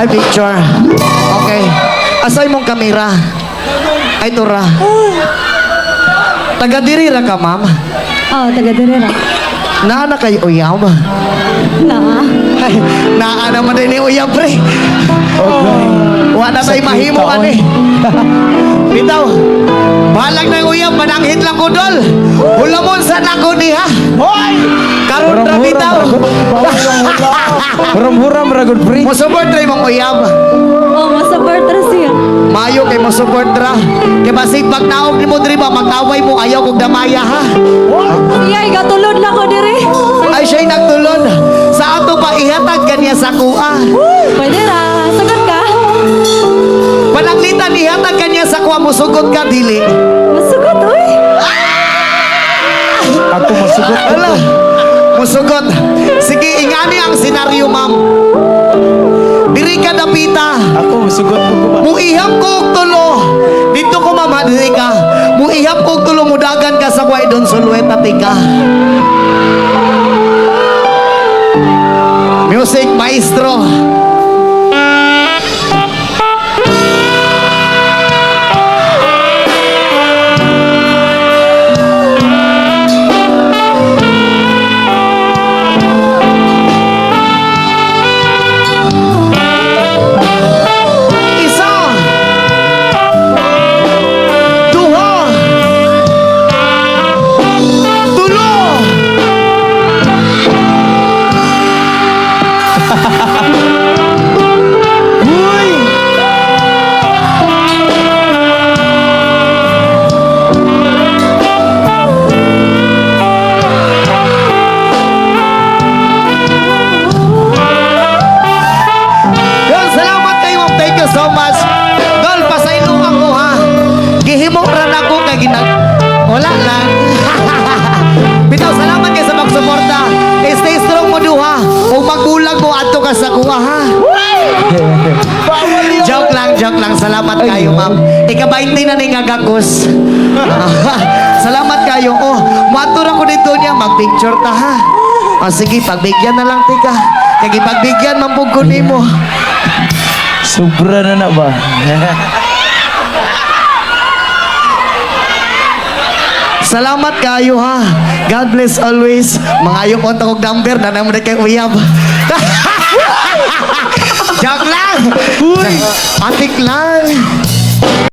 Ay, picture. Okay. Asay mong kamera. Ay, tura. Taga-diri ra ka, ma'am. Oh, taga-direra. Naana kay uyab. Na. Ay, naa naman din ni uyab, pre. Wala tayo mahimo ka ni. Bitaw. Bahalag na yung uyab, mananghit lang ko dol. Hulamon sa nako ni ha. Hoy! Karon ra bitaw. Huram-huram ragod pre. Mo-support ra imong uyab. Oh, masabart ra siya. Mayo kay mo-support ra. Kay basig pag naog nimo diri ba mag-away mo ayaw kog damaya ha. Iyay, gatulod na ko diri. Ay siya'y nagtulon. Sa ato pa ihatag kaniya sa kuha. Pwede ra. Sagot ka. Panaglitan ihatag kaniya sa kuha mo sugot ka dili. Masugot, uy. Ako masugot. Ala, musugot. Sige, ingani ang senaryo, ma'am. Diri ka dapita. Ako masugot ko ba? Muihap ko og tulo. Dito ko, ma'am, diri ka. Muihap ko og tulo, mudagan ka sa kuha idon sulweta tika. Music maestro. Isa. Duha. Tulo. Uy! Dol, salamat kayo, ma'am. Thank you so much. Dol, pasaylo ako, ha. Gihimo ra na ko kay ginag... Wala lang. Bitaw, salamat kayo sa magsuporta. Stay strong mo duha. Kung magbulag mo, ato ka sa kuha, ha. Joke lang. Salamat kayo, ma'am. Ika-20 na ni ngagakos. Salamat kayo. Oh, matur ako dito niya. Mag-picture ta, ha. O, sige, pagbigyan na lang, tika. Kaya pagbigyan, mampugkon mo. Sobra na ba? Salamat kayo ha. God bless always. Mga ayaw po ang number na naman kay uyab. Joke lang. Atik lang.